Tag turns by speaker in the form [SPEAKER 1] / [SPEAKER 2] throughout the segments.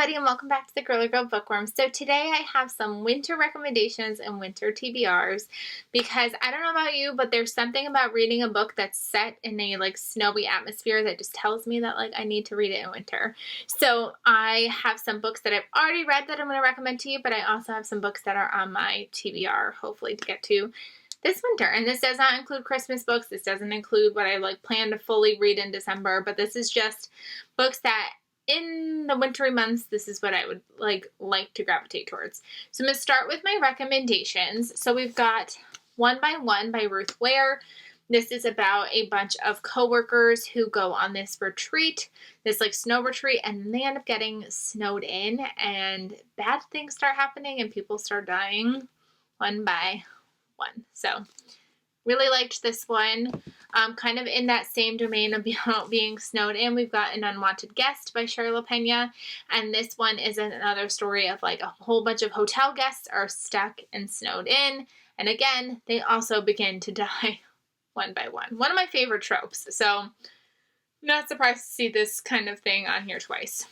[SPEAKER 1] everybody, and welcome back to the Girly Girl Bookworm. So today I have some winter recommendations and winter TBRs because I don't know about you, but there's something about reading a book that's set in a snowy atmosphere that just tells me that I need to read it in winter. So I have some books that I've already read that I'm going to recommend to you, but I also have some books that are on my TBR, hopefully to get to this winter. And this does not include Christmas books. This doesn't include what I plan to fully read in December, but this is just books that in the wintry months, this is what I would like to gravitate towards. So I'm going to start with my recommendations. So we've got One by One by Ruth Ware. This is about a bunch of coworkers who go on this retreat, this snow retreat, and they end up getting snowed in and bad things start happening and people start dying one by one. So really liked this one. Kind of in that same domain of being snowed in, we've got An Unwanted Guest by Charlotte Pena, and this one is another story of a whole bunch of hotel guests are stuck and snowed in, and again, they also begin to die one by one. One of my favorite tropes, so I'm not surprised to see this kind of thing on here twice.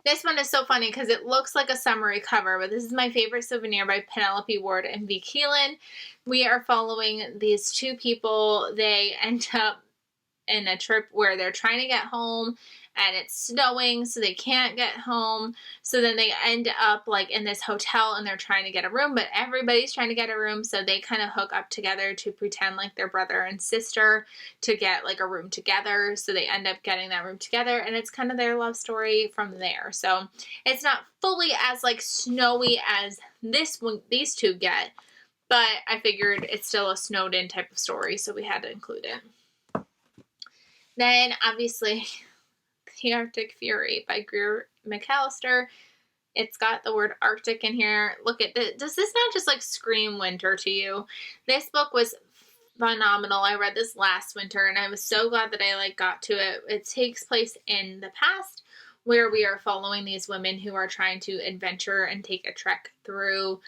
[SPEAKER 1] This one is so funny because it looks like a summary cover, but this is my favorite Souvenir by Penelope Ward and V. Keelan. We are following these two people. They end up in a trip where they're trying to get home and it's snowing, so they can't get home. So then they end up in this hotel and they're trying to get a room, but everybody's trying to get a room, so they kind of hook up together to pretend like they're brother and sister to get a room together. So they end up getting that room together, and it's kind of their love story from there. So it's not fully as snowy as these two get, but I figured it's still a snowed in type of story, so we had to include it. Then obviously The Arctic Fury by Greer McAllister. It's got the word Arctic in here. Look at this. Does this not just scream winter to you? This book was phenomenal. I read this last winter and I was so glad that I got to it. It takes place in the past where we are following these women who are trying to adventure and take a trek through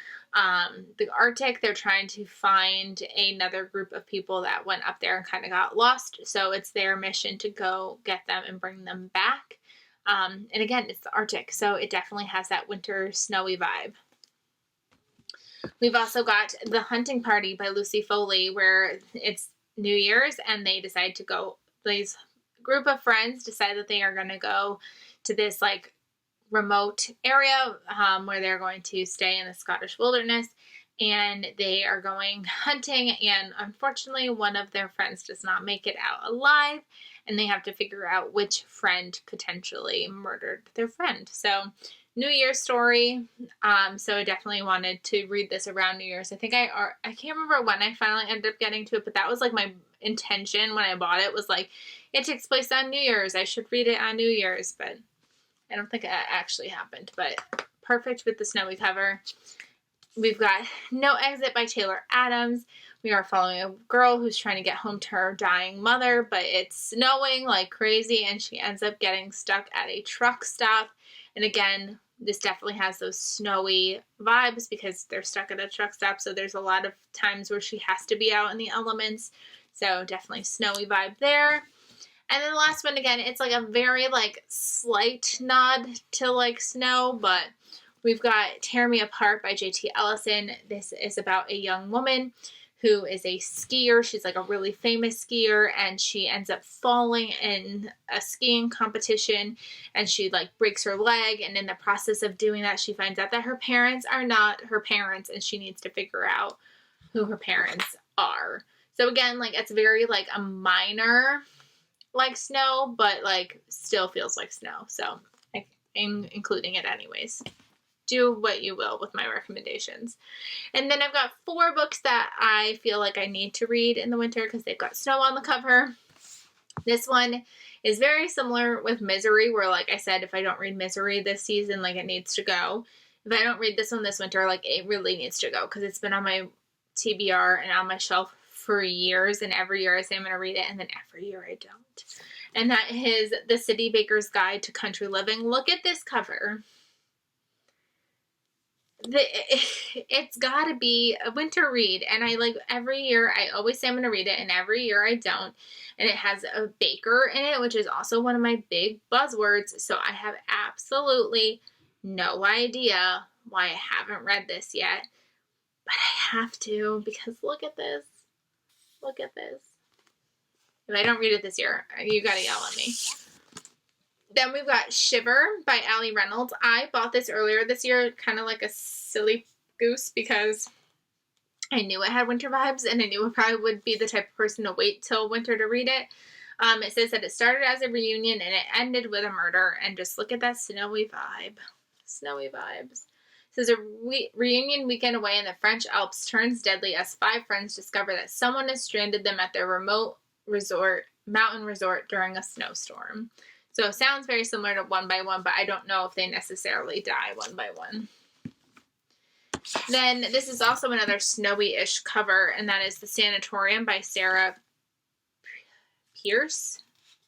[SPEAKER 1] the Arctic. They're trying to find another group of people that went up there and kind of got lost. So it's their mission to go get them and bring them back. And again, it's the Arctic, so it definitely has that winter snowy vibe. We've also got The Hunting Party by Lucy Foley, where it's New Year's and they decide to go, these group of friends decide that they are going to go to this remote area where they're going to stay in the Scottish wilderness, and they are going hunting, and unfortunately one of their friends does not make it out alive, and they have to figure out which friend potentially murdered their friend. So New Year's story. So I definitely wanted to read this around New Year's. I think I can't remember when I finally ended up getting to it, but that was my intention when I bought it, was it takes place on New Year's. I should read it on New Year's, but I don't think that actually happened, but perfect with the snowy cover. We've got No Exit by Taylor Adams. We are following a girl who's trying to get home to her dying mother, but it's snowing like crazy, and she ends up getting stuck at a truck stop. And again, this definitely has those snowy vibes because they're stuck at a truck stop, so there's a lot of times where she has to be out in the elements. So definitely snowy vibe there. And then the last one, again, it's a very slight nod to snow, but we've got Tear Me Apart by J.T. Ellison. This is about a young woman who is a skier. She's a really famous skier, and she ends up falling in a skiing competition, and she breaks her leg, and in the process of doing that, she finds out that her parents are not her parents, and she needs to figure out who her parents are. So again, it's very a minor snow, but still feels like snow, so I'm including it anyways. Do what you will with my recommendations. And then I've got 4 books that I feel I need to read in the winter because they've got snow on the cover. This one is very similar with Misery, where I said, if I don't read Misery this season, it needs to go. If I don't read this one this winter, it really needs to go because it's been on my TBR and on my shelf for years, and every year I say I'm going to read it, and then every year I don't. And that is The City Baker's Guide to Country Living. Look at this cover. it's got to be a winter read. And I like every year, I always say I'm going to read it, and every year I don't. And it has a baker in it, which is also one of my big buzzwords. So I have absolutely no idea why I haven't read this yet. But I have to, because look at this. Look at this. If I don't read it this year, you got to yell at me. Then we've got Shiver by Ali Reynolds. I bought this earlier this year, kind of like a silly goose, because I knew it had winter vibes, and I knew I probably would be the type of person to wait till winter to read it. It says that it started as a reunion and it ended with a murder, and just look at that snowy vibe. Snowy vibes. It says a reunion weekend away in the French Alps turns deadly as 5 friends discover that someone has stranded them at their remote mountain resort during a snowstorm. So it sounds very similar to One by One, but I don't know if they necessarily die one by one. Then this is also another snowy-ish cover, and that is The Sanatorium by Sarah Pierce.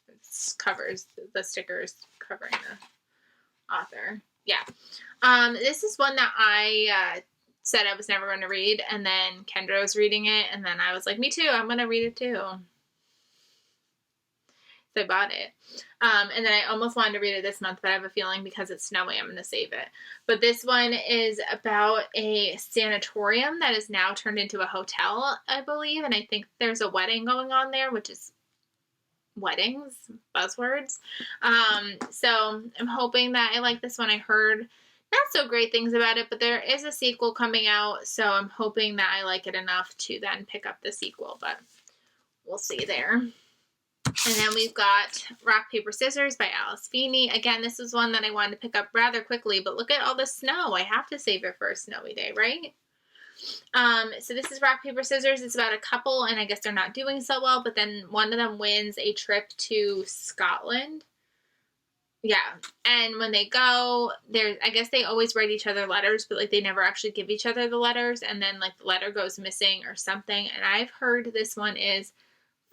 [SPEAKER 1] It covers the stickers covering the author. Yeah. This is one that I said I was never going to read, and then Kendra was reading it, and then I was like, me too, I'm going to read it too. So I bought it. And then I almost wanted to read it this month, but I have a feeling because it's snowy, I'm going to save it. But this one is about a sanatorium that is now turned into a hotel, I believe. And I think there's a wedding going on there, which is weddings, buzzwords. So I'm hoping that I like this one. I heard not so great things about it, but there is a sequel coming out. So I'm hoping that I like it enough to then pick up the sequel, but we'll see there. And then we've got Rock, Paper, Scissors by Alice Feeney. Again, this is one that I wanted to pick up rather quickly, but look at all the snow. I have to save it for a snowy day, right? So this is Rock, Paper, Scissors. It's about a couple, and I guess they're not doing so well, but then one of them wins a trip to Scotland. Yeah, and when they go, I guess they always write each other letters, but like they never actually give each other the letters, and then like the letter goes missing or something, and I've heard this one is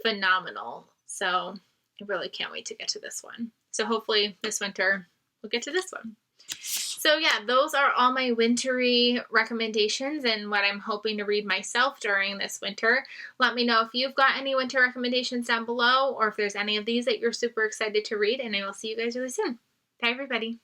[SPEAKER 1] phenomenal. So I really can't wait to get to this one. So hopefully this winter we'll get to this one. So yeah, those are all my wintry recommendations and what I'm hoping to read myself during this winter. Let me know if you've got any winter recommendations down below, or if there's any of these that you're super excited to read, and I will see you guys really soon. Bye everybody.